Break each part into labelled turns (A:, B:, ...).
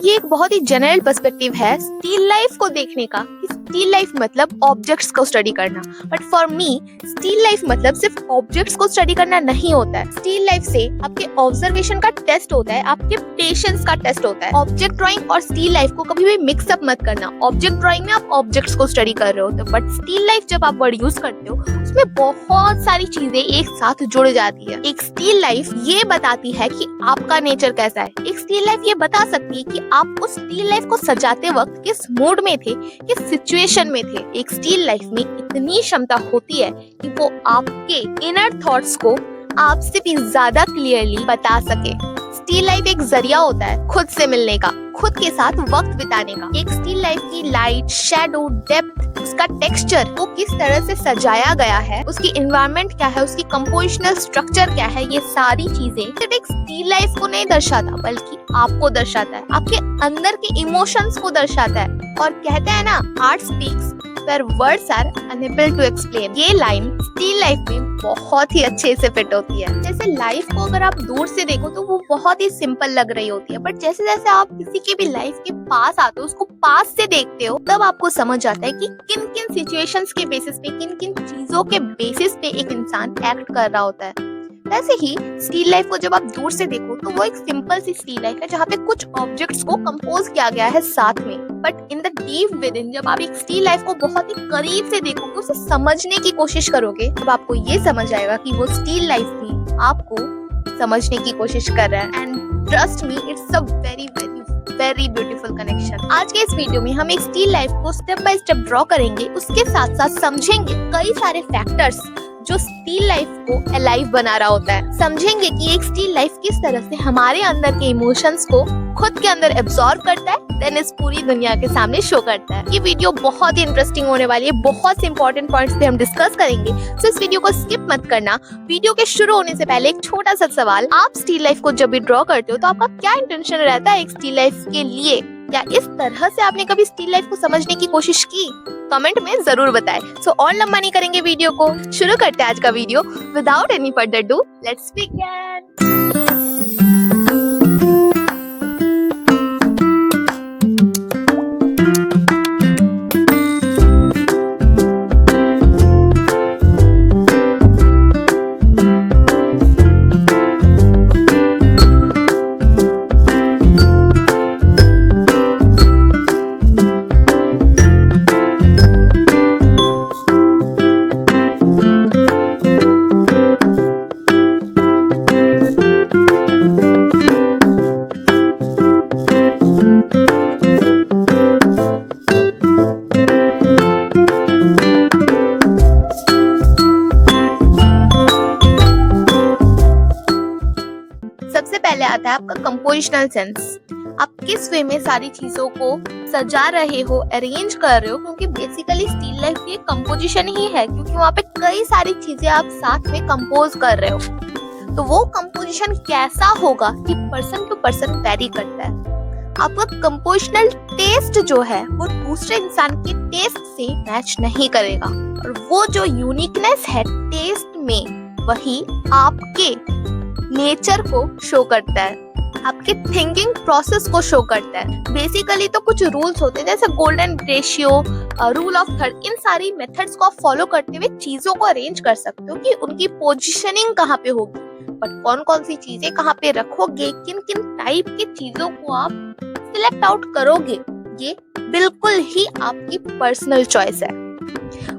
A: ये एक बहुत ही जनरल पर्सपेक्टिव है स्टिल लाइफ को देखने का। स्टिल लाइफ मतलब ऑब्जेक्ट्स को स्टडी करना, but for me still life मतलब सिर्फ ऑब्जेक्ट्स को स्टडी करना नहीं होता है। स्टिल लाइफ से आपके ऑब्जर्वेशन का टेस्ट होता है, आपके पेशेंस का टेस्ट होता है। ऑब्जेक्ट ड्राइंग और स्टिल लाइफ को कभी भी मिक्स अप मत करना। ऑब्जेक्ट ड्राइंग में आप ऑब्जेक्ट्स को स्टडी कर रहे होते हो, बट स्टिल लाइफ जब आप वर्ड यूज करते हो उसमें बहुत सारी चीजें एक साथ जुड़ जाती है। एक स्टिल लाइफ ये बताती है कि आपका नेचर कैसा है। एक स्टिल लाइफ ये बता सकती है कि आप उस स्टिल लाइफ को सजाते वक्त किस मूड में थे, किस सिचुएशन में थे। एक स्टिल लाइफ में इतनी क्षमता होती है कि वो आपके इनर थॉट्स को आपसे भी ज्यादा क्लियरली बता सके। स्टिल लाइफ एक जरिया होता है खुद से मिलने का, खुद के साथ वक्त बिताने का। एक स्टिल लाइफ की लाइट, शैडो, डेप्थ, उसका टेक्सचर, वो किस तरह से सजाया गया है, उसकी एनवायरनमेंट क्या है, उसकी कंपोजिशनल स्ट्रक्चर क्या है, ये सारी चीजें सिर्फ एक स्टिल लाइफ को नहीं दर्शाता बल्कि आपको दर्शाता है, आपके अंदर के इमोशंस को दर्शाता है। और कहते हैं ना, art speaks where words are unable to explain। ये लाइन स्टिल लाइफ में बहुत ही अच्छे से फिट होती है। जैसे लाइफ को अगर आप दूर से देखो तो वो बहुत ही सिंपल लग रही होती है, बट जैसे जैसे आप किसी के भी लाइफ के पास आते हो, उसको पास से देखते हो, तब आपको समझ आता है कि किन किन सिचुएशंस के बेसिस पे, किन किन चीजों के बेसिस पे एक इंसान एक्ट कर रहा होता है। वैसे ही स्टिल लाइफ को जब आप दूर से देखो तो वो एक सिंपल सी स्टिल लाइफ है जहाँ पे कुछ ऑब्जेक्ट्स को कंपोज किया गया है साथ में। But in the deep with in, जब आप एक स्टिल लाइफ को बहुत ही करीब से देखोगे, उसे समझने की कोशिश करोगे, तब आपको ये समझ आएगा कि वो स्टिल लाइफ भी आपको समझने की कोशिश कर रहा है। And trust me, it's a very very very beautiful connection. आज के इस वीडियो में हम एक स्टिल लाइफ को स्टेप बाय स्टेप ड्रॉ करेंगे, उसके साथ साथ समझेंगे कई सारे फैक्टर्स जो स्टिल लाइफ को अलाइव बना रहा होता है। समझेंगे कि एक स्टिल लाइफ किस तरह से हमारे अंदर के इमोशंस को खुद के अंदर एब्जॉर्ब करता है, देन इस पूरी दुनिया के सामने शो करता है। ये वीडियो बहुत ही इंटरेस्टिंग होने वाली है, बहुत से इंपॉर्टेंट पॉइंट्स पे हम डिस्कस करेंगे, तो इस वीडियो को स्किप मत करना। वीडियो के शुरू होने से पहले एक छोटा सा सवाल, आप स्टिल लाइफ को जब भी ड्रॉ करते हो तो आपका क्या इंटेंशन रहता है एक स्टिल लाइफ के लिए? क्या इस तरह से आपने कभी स्टिल लाइफ को समझने की कोशिश की? कमेंट में जरूर बताएं। सो और लंबा नहीं करेंगे वीडियो को, शुरू करते हैं आज का video. Without any further do, let's begin. सबसे पहले आता है आपका कंपोजिशनल सेंस। आप किस वे में सारी चीजों को सजा रहे हो, अरेंज कर रहे हो, क्योंकि बेसिकली स्टिल लाइफ की कंपोजिशन ही है, क्योंकि वहाँ पे कई सारी चीजें आप साथ में कंपोज कर रहे हो। तो वो कंपोजिशन कैसा होगा कि पर्सन टू पर्सन वेरी करता है। आपका कंपोजिशनल टेस्ट जो है वो दूसरे इंसान के टेस्ट से मैच नहीं करेगा, और वो जो यूनिकनेस है टेस्ट में, वही आपके नेचर को शो करता है, आपके थिंकिंग प्रोसेस को शो करता है। बेसिकली तो कुछ रूल्स होते हैं, जैसे golden ratio, rule of third, इन सारी मेथड्स को आप फॉलो करते हुए चीजों को अरेंज कर सकते हो कि उनकी पोजीशनिंग कहाँ पे होगी, बट कौन कौन सी चीजें कहाँ पे रखोगे, किन किन टाइप की चीजों को आप सिलेक्ट आउट करोगे, ये बिल्कुल ही आपकी पर्सनल चॉइस है।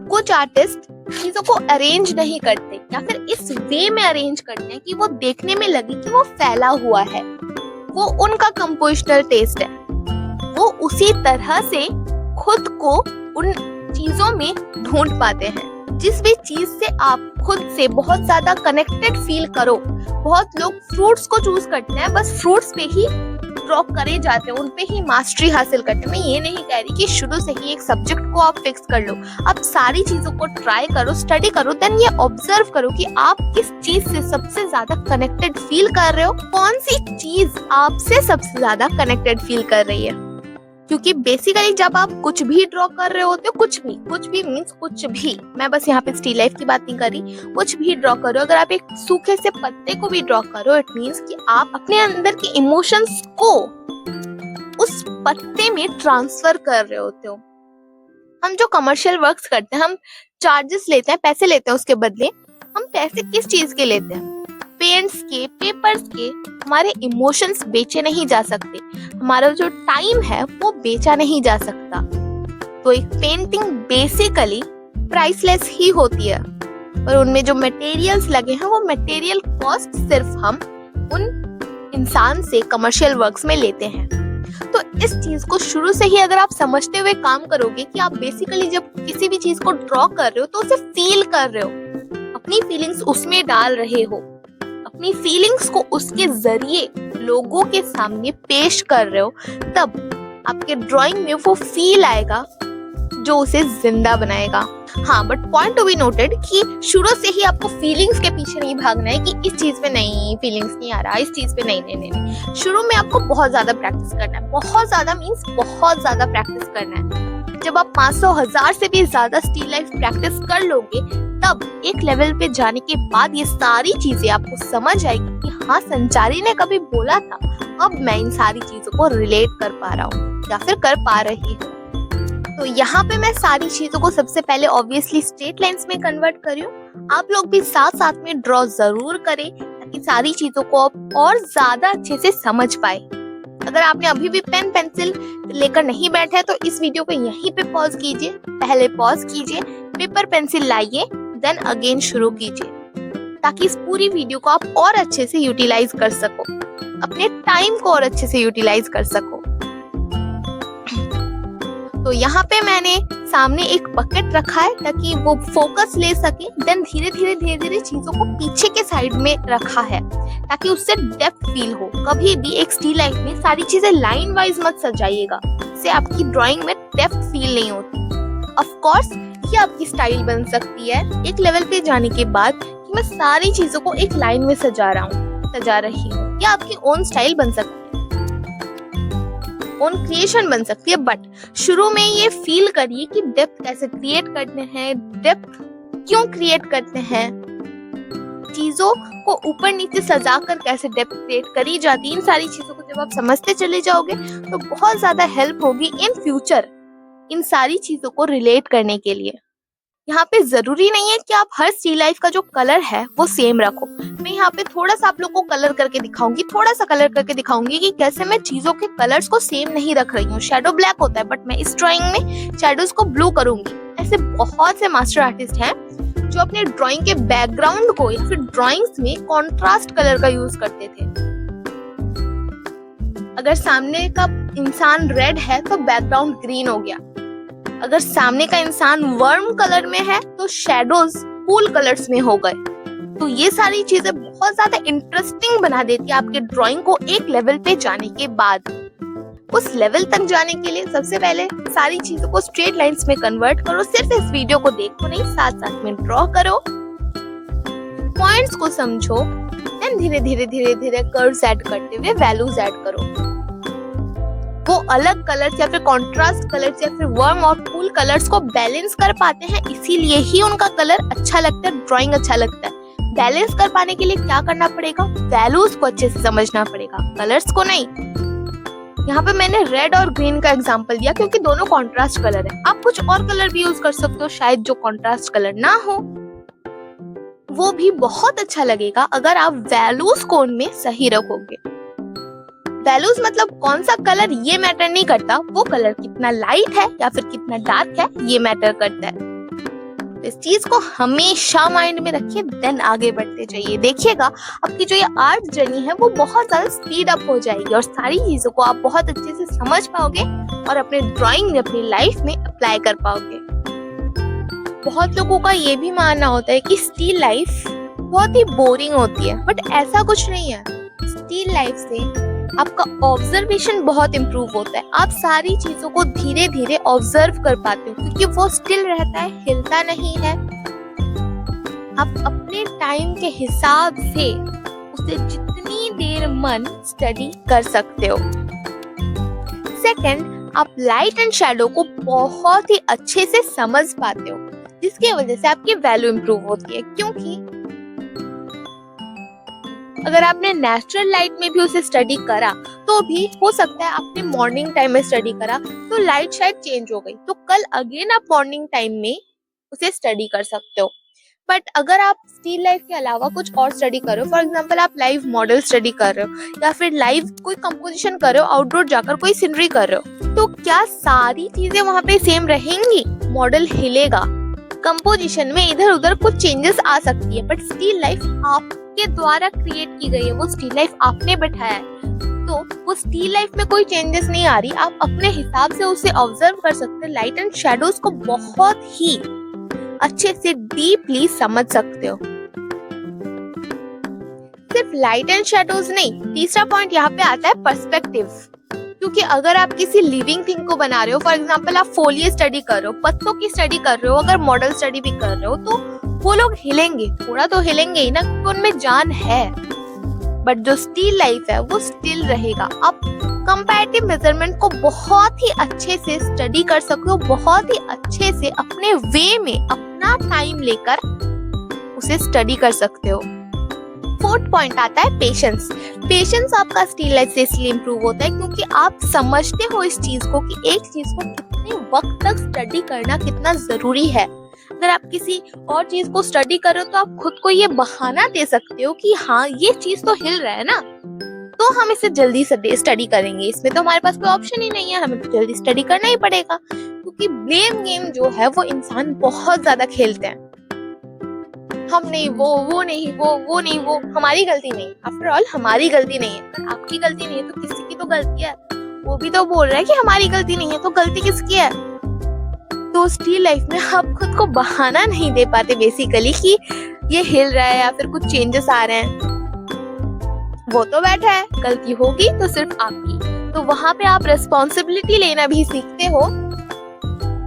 A: कुछ आर्टिस्ट चीजों को अरेंज नहीं करते, या फिर इस वे में अरेंज करते हैं कि वो देखने में लगे कि वो फैला हुआ है। वो उनका कंपोजिशनल टेस्ट है। वो उसी तरह से खुद को उन चीजों में ढूंढ पाते हैं। जिस भी चीज से आप खुद से बहुत ज्यादा कनेक्टेड फील करो। बहुत लोग फ्रूट्स को चूज करते हैं, बस फ्रूट्स पे ही ड्रॉ करे जाते हैं, उनपे ही मास्टरी हासिल करते हैं। मैं ये नहीं कह रही कि शुरू से ही एक सब्जेक्ट को आप फिक्स कर लो। आप सारी चीजों को ट्राई करो, स्टडी करो, देन ये ऑब्जर्व करो कि आप किस चीज से सबसे ज्यादा कनेक्टेड फील कर रहे हो, कौन सी चीज आपसे सबसे ज्यादा कनेक्टेड फील कर रही है। क्योंकि बेसिकली जब आप कुछ भी ड्रॉ कर रहे होते हो, कुछ भी मीन्स कुछ भी, मैं बस यहाँ पे स्टिल लाइफ की बात नहीं कर रही, कुछ भी ड्रॉ करो, अगर आप एक सूखे से पत्ते को भी ड्रॉ करो, इट मीन्स कि आप अपने अंदर के इमोशंस को उस उस पत्ते में ट्रांसफर कर रहे होते हो। हम जो कमर्शियल वर्क्स करते हैं, हम चार्जेस लेते हैं, पैसे लेते हैं, उसके बदले हम पैसे किस चीज के लेते हैं? पेंट्स के, पेपर्स के। हमारे इमोशंस बेचे नहीं जा सकते, हमारा जो टाइम है वो बेचा नहीं जा सकता। तो एक पेंटिंग बेसिकली प्राइसलेस ही होती है, पर उनमें जो मटेरियल्स लगे हैं वो मटेरियल कॉस्ट सिर्फ हम उन इंसान से कमर्शियल वर्क्स में लेते हैं। तो इस चीज को शुरू से ही अगर आप समझते हुए काम करोगे कि आप बेसिकली जब किसी भी चीज को ड्रॉ कर रहे हो तो उसे फील कर रहे हो, अपनी फीलिंग्स उसमें डाल रहे हो, अपनी फीलिंग्स को उसके जरिए लोगों के सामने पेश कर रहे हो, तब आपके ड्राइंग में वो फील आएगा जो उसे जिंदा बनाएगा। हाँ, but point to be noted कि शुरू से ही आपको फीलिंग्स के पीछे नहीं भागना है कि इस चीज पे नहीं, फीलिंग्स नहीं आ रहा, इस चीज पे नहीं। शुरू में आपको बहुत ज्यादा प्रैक्टिस करना है, बहुत ज्यादा मीन्स बहुत ज्यादा प्रैक्टिस करना है। जब आप 500,000 से भी ज्यादा स्टिल लाइफ प्रैक्टिस कर लोगे, तब एक लेवल पे जाने के बाद ये सारी चीजें आपको समझ आएगी कि हाँ, संचारी ने कभी बोला था, अब मैं इन सारी चीजों को रिलेट कर पा रहा हूँ या फिर कर पा रही हूँ। तो यहाँ पे मैं सारी चीजों को सबसे पहले ऑब्वियसली स्ट्रेट लाइंस में कन्वर्ट कर रही हूँ। आप लोग भी साथ साथ में ड्रॉ जरूर करें ताकि सारी चीजों को आप और ज्यादा अच्छे से समझ पाए। अगर आपने अभी भी पेन पेंसिल लेकर नहीं बैठे तो इस वीडियो को यहीं पे पॉज कीजिए, पहले पॉज कीजिए, पेपर पेंसिल लाइए, देन अगेन शुरू कीजिए, ताकि इस पूरी वीडियो को आप और अच्छे से यूटिलाइज कर सको, अपने टाइम को और अच्छे से यूटिलाइज कर सको। तो यहाँ पे मैंने सामने एक बकेट रखा है ताकि वो फोकस ले सके, देन धीरे धीरे चीजों को पीछे के साइड में रखा है ताकि उससे डेप्थ फील हो। कभी भी एक स्टिल लाइफ में सारी चीजें लाइन वाइज मत सजाइएगा, इससे आपकी ड्राइंग में डेप्थ फील नहीं होती। ऑफ कोर्स ये आपकी स्टाइल बन सकती है एक लेवल पे जाने के बाद कि मैं सारी चीजों को एक लाइन में सजा रही हूँ, या आपकी ओन स्टाइल बन सकती है, ओन क्रिएशन बन सकती है। बट शुरू में ये फील करिए कि डेप्थ कैसे क्रिएट करते हैं, डेप्थ क्यों क्रिएट करते हैं, चीजों को ऊपर नीचे सजाकर कैसे डेप्थ क्रिएट करी जाती है। इन सारी चीजों को जब आप समझते चले जाओगे तो बहुत ज्यादा हेल्प होगी इन फ्यूचर इन सारी चीजों को रिलेट करने के लिए। यहाँ पे जरूरी नहीं है कि आप हर स्टिल लाइफ का जो कलर है वो सेम रखो। मैं यहाँ पे थोड़ा सा आप लोगों को कलर करके दिखाऊंगी, थोड़ा सा कलर करके दिखाऊंगी कि कैसे मैं चीजों के कलर्स को सेम नहीं रख रही हूँ। शेडो ब्लैक होता है, बट मैं इस ड्राइंग में शेडोज को ब्लू करूंगी। ऐसे बहुत से मास्टर आर्टिस्ट हैं जो अपने ड्राइंग के बैकग्राउंड को या फिर ड्राइंग्स में कॉन्ट्रास्ट कलर का यूज करते थे। अगर सामने का इंसान रेड है तो बैकग्राउंड ग्रीन हो गया, अगर सामने का इंसान वर्म कलर में है तो शैडोज कूल कलर्स में हो गए। तो ये सारी चीजें बहुत ज्यादा इंटरेस्टिंग बना देती है आपके ड्राइंग को एक लेवल पे जाने के बाद। उस लेवल तक जाने के लिए सबसे पहले सारी चीजों को स्ट्रेट लाइंस में कन्वर्ट करो। सिर्फ इस वीडियो को देखो नहीं, साथ साथ में ड्रॉ करो, पॉइंट्स को समझो, देन धीरे धीरे कर्व्स ऐड करते हुए वैल्यूज ऐड करो। वो अलग कलर्स या फिर कॉन्ट्रास्ट कलर्स या फिर वार्म और कूल कलर्स को बैलेंस कर पाते हैं, इसीलिए ही उनका कलर अच्छा लगता है, ड्राइंग अच्छा लगता है। बैलेंस कर पाने के लिए क्या करना पड़ेगा? वैल्यूज को अच्छे से समझना पड़ेगा, कलर्स को नहीं। यहाँ पे मैंने रेड और ग्रीन का एग्जांपल दिया क्योंकि दोनों कॉन्ट्रास्ट कलर है। आप कुछ और कलर भी यूज कर सकते हो, शायद जो कॉन्ट्रास्ट कलर ना हो, वो भी बहुत अच्छा लगेगा अगर आप वैल्यूज को उनमें सही रखोगे। वैल्यूज मतलब कौन सा कलर ये मैटर नहीं करता, वो कलर कितना लाइट है या फिर कितना डार्क है ये मैटर करता है। तो इस चीज को हमेशा माइंड में रखिए, देन आगे बढ़ते जाइए। देखिएगा आपकी जो ये आर्ट जर्नी है वो बहुत ज्यादा स्पीड अप हो जाएगी और सारी चीजों को आप बहुत अच्छे से समझ पाओगे और अपने ड्राइंग में, अपनी लाइफ में अप्लाई कर पाओगे। बहुत लोगों का ये भी मानना होता है कि स्टिल लाइफ बहुत ही बोरिंग होती है, बट ऐसा कुछ नहीं है। स्टिल लाइफ से आपका ऑब्जर्वेशन बहुत इम्प्रूव होता है। आप सारी चीजों को धीरे धीरे ऑब्जर्व कर पाते हो क्योंकि वो स्टिल रहता है, हिलता नहीं है। आप अपने टाइम के हिसाब से उसे जितनी देर मन स्टडी कर सकते हो। सेकंड, आप लाइट एंड शैडो को बहुत ही अच्छे से समझ पाते हो, जिसकी वजह से आपकी वैल्यू इम्प्रूव होती है। क्योंकि अगर आपने नेचुरल लाइट में भी उसे स्टडी करा तो भी हो सकता है आपने मॉर्निंग टाइम में स्टडी करा तो लाइट शायद चेंज हो गई, तो कल अगेन आप मॉर्निंग टाइम में उसे स्टडी कर सकते हो। बट अगर आप स्टिल लाइफ के अलावा कुछ और स्टडी कर रहे हो, फॉर एग्जाम्पल आप लाइव मॉडल स्टडी कर रहे हो या फिर लाइव कोई कंपोजिशन कर रहे हो, आउटडोर जाकर कोई सीनरी कर रहे हो, तो क्या सारी चीजें वहाँ पे सेम रहेंगी? मॉडल हिलेगा, कंपोजिशन में इधर उधर कुछ चेंजेस आ सकती है, बट स्टिल लाइफ आपके द्वारा क्रिएट की गई है, वो स्टिल लाइफ आपने बैठाया है, तो वो स्टिल लाइफ में कोई चेंजेस नहीं आ रही। आप अपने हिसाब से उसे ऑब्जर्व कर सकते हैं, लाइट एंड शैडोज को बहुत ही अच्छे से डीपली समझ सकते हो। सिर्फ लाइट एंड शैडोज नहीं, तीसरा पॉइंट यहाँ पे आता है पर्सपेक्टिव, क्योंकि अगर आप किसी लिविंग थिंग को बना रहे हो, फॉर एग्जांपल आप फोलिये स्टडी कर रहे हो, पत्तों की स्टडी कर रहे हो, अगर मॉडल स्टडी भी कर रहे हो, तो वो लोग हिलेंगे, थोड़ा तो हिलेंगे ही ना, क्योंकि उनमें जान है। बट जो स्टिल लाइफ है वो स्टिल रहेगा। आप कंपैरेटिव मेजरमेंट को बहुत ही अच्छे से स्टडी कर सकते हो, बहुत ही अच्छे से अपने वे में अपना टाइम लेकर उसे स्टडी कर सकते हो। फोर्थ पॉइंट आता है पेशेंस। पेशेंस आपका स्टिल लाइफ से इसलिए इम्प्रूव होता है क्योंकि आप समझते हो इस चीज को कि एक चीज को कितने वक्त तक स्टडी करना कितना जरूरी है। अगर आप किसी और चीज को स्टडी कर रहे हो तो आप खुद को ये बहाना दे सकते हो कि हाँ ये चीज तो हिल रहा है ना, तो हम इसे जल्दी स्टडी करेंगे, इसमें तो हमारे पास कोई ऑप्शन ही नहीं है, हमें तो जल्दी स्टडी करना ही पड़ेगा। क्योंकि ब्लेम गेम जो है वो इंसान बहुत ज्यादा खेलते हैं, हम नहीं, वो नहीं, वो नहीं, वो हमारी गलती नहीं। आफ्टर ऑल हमारी गलती नहीं है, अगर आपकी गलती नहीं है तो किसी की तो गलती है। वो भी तो बोल रहा है कि हमारी गलती नहीं है, तो गलती किसकी है? तो स्टिल लाइफ में आप खुद को बहाना नहीं दे पाते बेसिकली कि ये हिल रहा है या फिर कुछ चेंजेस आ रहे हैं। वो तो बैठा है, गलती होगी तो सिर्फ आपकी। तो वहां पे आप रिस्पॉन्सिबिलिटी लेना भी सीखते हो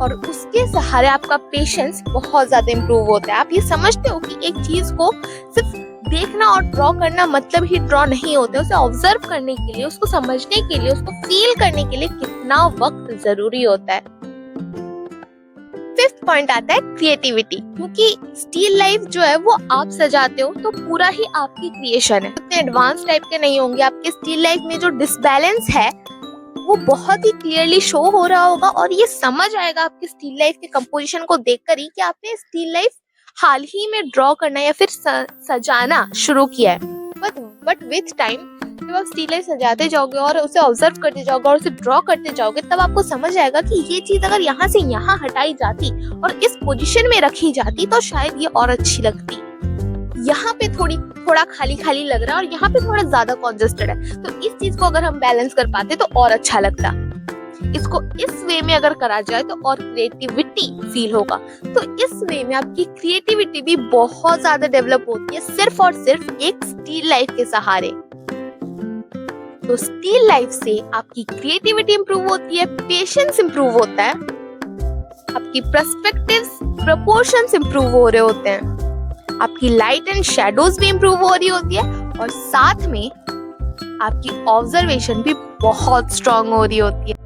A: और उसके सहारे आपका पेशेंस बहुत ज्यादा इम्प्रूव होता है। आप ये समझते हो कि एक चीज को सिर्फ देखना और ड्रॉ करना मतलब ही ड्रॉ नहीं होता है, उसे ऑब्जर्व करने के लिए, उसको समझने के लिए, उसको फील करने के लिए कितना वक्त जरूरी होता है। फिफ्थ पॉइंट आता है क्रिएटिविटी, क्योंकि स्टिल लाइफ जो है वो आप सजाते हो तो पूरा ही आपकी क्रिएशन है, इतने एडवांस टाइप के नहीं होंगे। आपके स्टिल लाइफ में जो डिसबैलेंस है वो बहुत ही क्लियरली शो हो रहा होगा और ये समझ आएगा आपके स्टिल लाइफ के कंपोजिशन को देखकर ही कि आपने स्टिल लाइफ हाल ही में ड्रॉ करना या फिर सजाना शुरू किया है। बट विथ टाइम जब आप स्टिल लाइफ सजाते जाओगे और उसे ऑब्जर्व करते जाओगे और उसे ड्रॉ करते जाओगे, तब आपको समझ आएगा कि ये चीज अगर यहाँ से यहाँ हटाई जाती और इस पोजीशन में रखी जाती तो शायद ये और अच्छी लगती। यहाँ पे थोड़ा खाली खाली लग रहा है और यहाँ पे थोड़ा ज्यादा कॉन्जेस्टेड है, तो इस चीज को अगर हम बैलेंस कर पाते तो और अच्छा लगता। इसको इस वे में अगर करा जाए तो और क्रिएटिविटी फील होगा। तो इस वे में आपकी क्रिएटिविटी भी बहुत ज्यादा डेवलप होती है, सिर्फ और सिर्फ एक स्टिल लाइफ के सहारे। तो स्टिल लाइफ से आपकी क्रिएटिविटी इंप्रूव होती है, पेशेंस इंप्रूव होता है, आपकी पर्सपेक्टिव्स, प्रोपोर्शंस इंप्रूव हो रहे होते हैं, आपकी लाइट एंड शैडोज भी इंप्रूव हो रही होती है और साथ में आपकी ऑब्जर्वेशन भी बहुत स्ट्रांग हो रही होती है।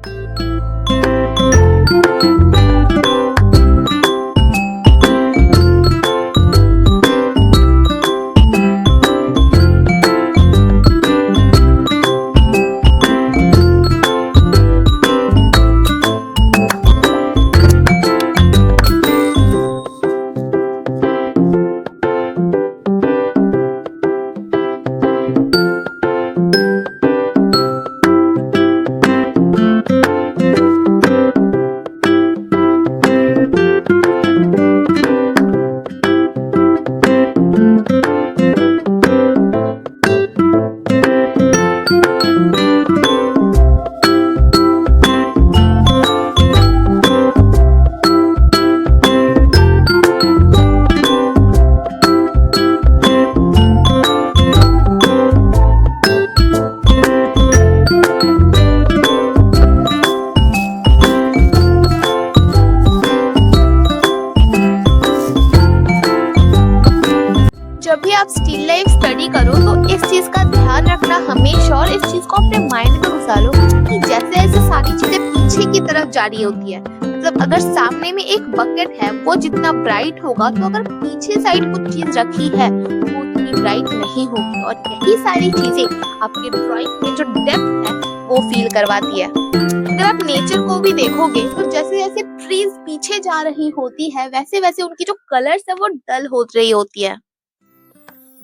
A: जब भी आप स्टिल लाइफ स्टडी करो तो इस चीज का ध्यान रखना हमेशा और इस चीज को अपने माइंड में घुसा लो कि जैसे जैसे सारी चीजें पीछे की तरफ जा रही होती है, मतलब अगर सामने में एक बकेट है वो जितना ब्राइट होगा तो अगर पीछे साइड कुछ चीज रखी है वो उतनी ब्राइट नहीं होगी और यही सारी चीजें आपके ड्राइंग में जो डेप्थ है वो फील करवाती है। अगर आप नेचर को भी देखोगे तो जैसे जैसे ट्रीज पीछे जा रही होती है वैसे वैसे उनकी जो कलर्स है वो डल हो रही होती है,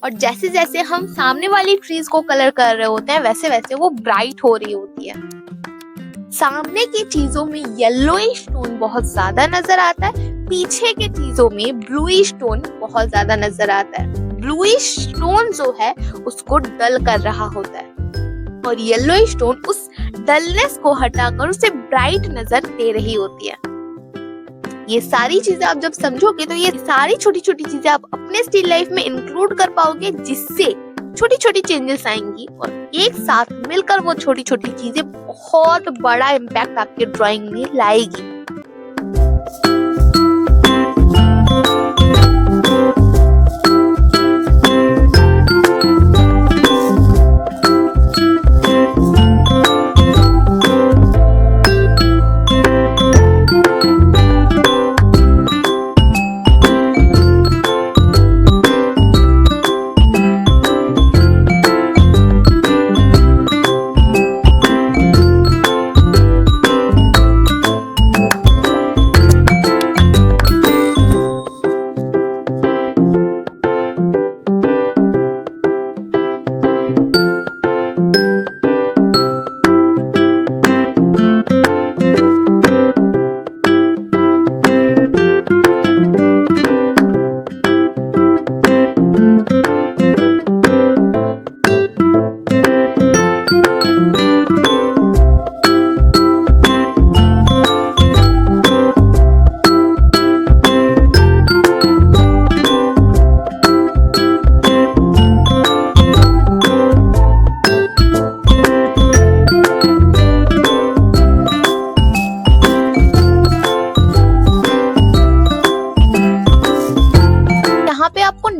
A: और जैसे जैसे हम सामने वाली ट्रीज को कलर कर रहे होते हैं वैसे वैसे वो ब्राइट हो रही होती है। सामने की चीजों में येलोइश टोन बहुत ज्यादा नजर आता है, पीछे के चीजों में ब्लूइश टोन बहुत ज्यादा नजर आता है। ब्लूइश टोन जो है उसको डल कर रहा होता है और येलोइश टोन उस डलनेस को हटाकर उसे ब्राइट नजर दे रही होती है। ये सारी चीजें आप जब समझोगे तो ये सारी छोटी छोटी चीजें आप अपने स्टिल लाइफ में इंक्लूड कर पाओगे, जिससे छोटी छोटी चेंजेस आएंगी और एक साथ मिलकर वो छोटी छोटी चीजें बहुत बड़ा इम्पैक्ट आपके ड्राइंग में लाएगी।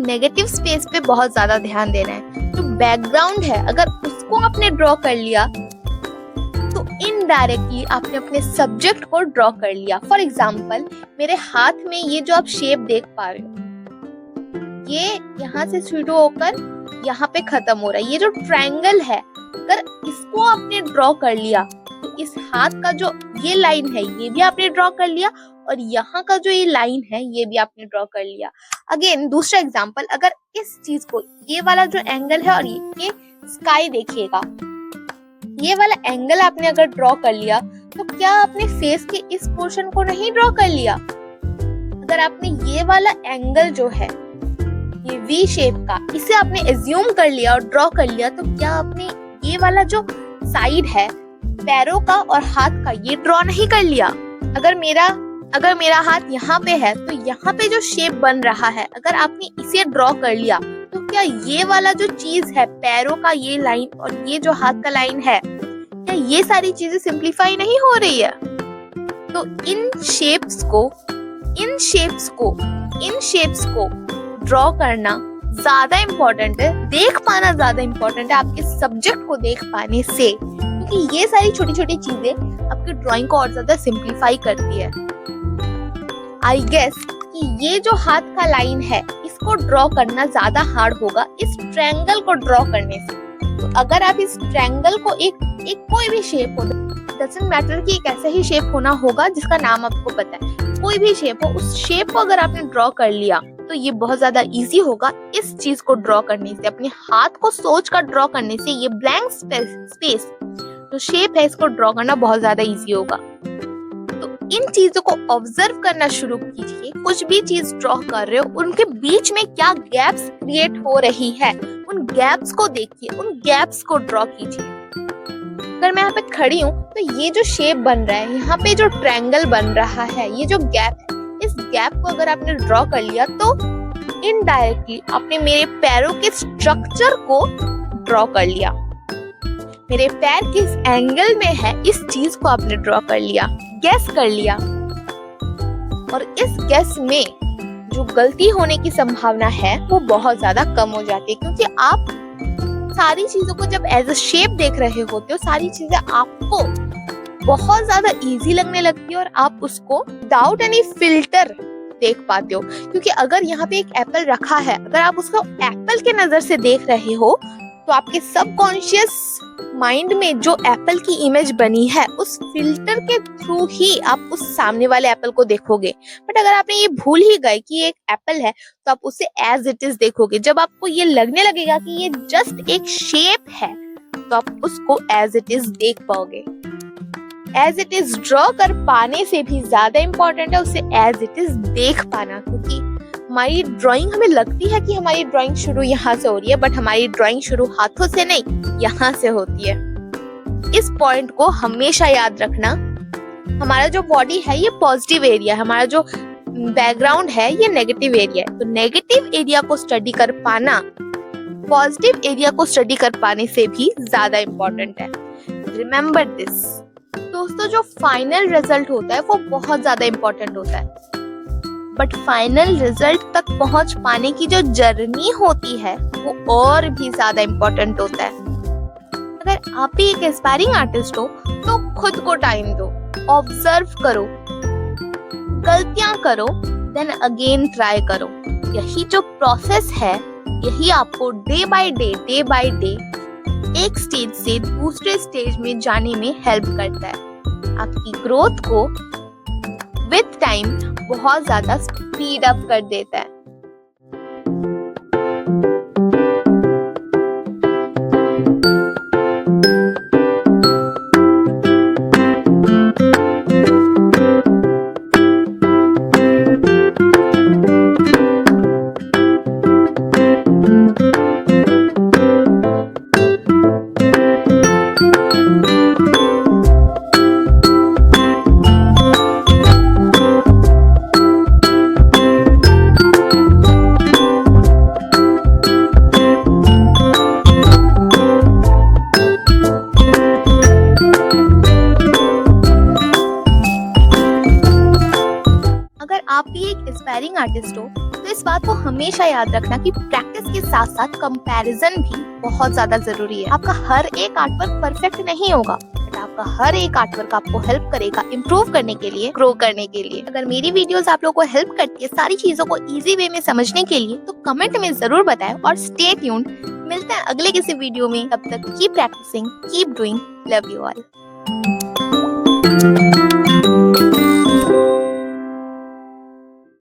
A: नेगेटिव स्पेस पे बहुत ज्यादा ध्यान देना है। जो बैकग्राउंड है अगर उसको आपने ड्रॉ कर लिया तो इनडायरेक्टली आपने अपने सब्जेक्ट को ड्रॉ कर लिया। फॉर एग्जाम्पल मेरे हाथ में ये जो आप शेप देख पा रहे हो ये यहाँ से शुरू होकर यहाँ पे खत्म हो रहा है। ये जो ट्रायंगल है अगर इसको आपने ड्रॉ कर लिया तो इस हाथ का जो ये लाइन है ये भी आपने ड्रॉ कर लिया और यहाँ का जो ये लाइन है ये भी आपने ड्रॉ कर लिया। अगेन दूसरा एग्जांपल, अगर इस चीज को ये वाला जो एंगल है और ये स्काई देखिएगा, ये वाला एंगल आपने अगर ड्रॉ कर लिया तो क्या आपने फेस के इस पोर्शन को नहीं ड्रॉ कर लिया? अगर आपने ये वाला एंगल जो है ये वी शेप का इसे आपने एज्यूम कर लिया और ड्रॉ कर लिया तो क्या आपने ये वाला जो साइड है पैरों का और हाथ का ये ड्रॉ नहीं कर लिया? अगर मेरा हाथ यहाँ पे है तो यहाँ पे जो शेप बन रहा है अगर आपने इसे ड्रॉ कर लिया तो क्या ये वाला जो चीज है पैरों का ये लाइन और ये जो हाथ का लाइन है क्या ये सारी चीजें सिंप्लीफाई नहीं हो रही है? तो इन शेप्स को ड्रॉ करना ज्यादा इम्पोर्टेंट है, देख पाना ज्यादा इम्पोर्टेंट है आपके सब्जेक्ट को देख पाने से, क्योंकि ये सारी छोटी छोटी चीजें आपकी ड्राइंग को और ज्यादा सिंप्लीफाई करती है। आई गेस कि ये जो हाथ का लाइन है इसको ड्रॉ करना ज्यादा हार्ड होगा इस ट्रायंगल को ड्रॉ करने से। तो अगर आप इस ट्रायंगल को एक कोई भी शेप हो, डजंट मैटर कि एक ऐसा ही शेप होना होगा जिसका नाम आपको पता है, कोई भी शेप हो, उस शेप को अगर आपने ड्रॉ कर लिया तो ये बहुत ज्यादा इजी होगा इस चीज को ड्रॉ करने से। अपने हाथ को सोच कर ड्रॉ करने से ये ब्लैंक स्पेस जो शेप है इसको ड्रॉ करना बहुत ज्यादा इजी होगा। तो इन चीजों को ऑब्जर्व करना शुरू कीजिए। कुछ भी चीज ड्रॉ कर रहे हो उनके बीच में क्या गैप्स क्रिएट हो रही है, उन गैप्स को देखिए, उन गैप्स को ड्रॉ कीजिए। अगर मैं यहाँ पे खड़ी हूँ तो ये जो शेप बन रहा है, यहाँ पे जो ट्रायंगल बन रहा है, ये जो गैप है, इस गैप को अगर आपने ड्रॉ कर लिया तो इनडायरेक्टली आपने मेरे पैरों के स्ट्रक्चर को ड्रॉ कर लिया। मेरे पैर किस एंगल में है इस चीज को आपने ड्रॉ कर लिया, गैस कर लिया। और इस गैस में जो गलती होने की संभावना है वो बहुत ज्यादा कम हो जाती है, क्योंकि आप सारी चीजों को जब एज अ शेप देख रहे होते हो, सारी चीजें आपको बहुत ज्यादा इजी लगने लगती है और आप उसको विदाउट एनी फिल्टर देख पाते हो, क्योंकि अगर यहाँ पे एक एप्पल रखा है, अगर आप उसको एप्पल के नजर से देख रहे हो तो आपके सबकॉन्शियस माइंड में जो एप्पल की इमेज बनी है उस फिल्टर के थ्रू ही आप उस सामने वाले एप्पल को देखोगे। बट अगर आपने ये भूल ही गए कि ये एक एप्पल है तो आप उसे एज इट इज देखोगे। जब आपको ये लगने लगेगा कि ये जस्ट एक शेप है तो आप उसको एज इट इज देख पाओगे। एज इट इज ड्रॉ कर पाने से भी ज्यादा इम्पोर्टेंट है उसे एज इट इज देख पाना, क्योंकि हमारी ड्राइंग, हमें लगती है कि हमारी ड्राइंग शुरू यहाँ से हो रही है, बट हमारी ड्राइंग शुरू हाथों से नहीं, यहाँ से होती है। इस पॉइंट को हमेशा याद रखना। हमारा जो बॉडी है ये पॉजिटिव एरिया है, हमारा जो बैकग्राउंड है ये नेगेटिव एरिया है। तो नेगेटिव एरिया को स्टडी कर पाना पॉजिटिव एरिया को स्टडी कर पाने से भी ज्यादा इम्पोर्टेंट है। Remember this. दोस्तों, जो फाइनल रिजल्ट होता है वो बहुत ज्यादा इम्पोर्टेंट होता है, बट फाइनल रिजल्ट तक पहुंच पाने की जो जर्नी होती है वो और भी ज्यादा इम्पोर्टेंट होता है। अगर आप भी एक इंस्पायरिंग आर्टिस्ट हो तो खुद को टाइम दो, ऑब्जर्व करो, गलतियां करो, देन अगेन ट्राई करो। यही जो प्रोसेस है यही आपको डे बाय डे एक स्टेज से दूसरे स्टेज में जाने में हेल्प करता है। आपकी ग्रोथ को विद टाइम बहुत ज्यादा स्पीड अप कर देता है। आप भी एक इंस्पायरिंग आर्टिस्ट हो तो इस बात को हमेशा याद रखना कि प्रैक्टिस के साथ साथ कंपैरिजन भी बहुत ज्यादा जरूरी है। आपका हर एक आर्टवर्क परफेक्ट नहीं होगा, बट आपका हर एक आर्टवर्क आपको हेल्प करेगा इम्प्रूव करने के लिए, ग्रो करने के लिए। अगर मेरी वीडियोस आप लोगों को हेल्प करती है सारी चीजों को इजी वे में समझने के लिए तो कमेंट में जरूर बताएं और स्टे ट्यून्ड। मिलते हैं अगले किसी वीडियो में, तब तक keep practicing, keep doing, love you all.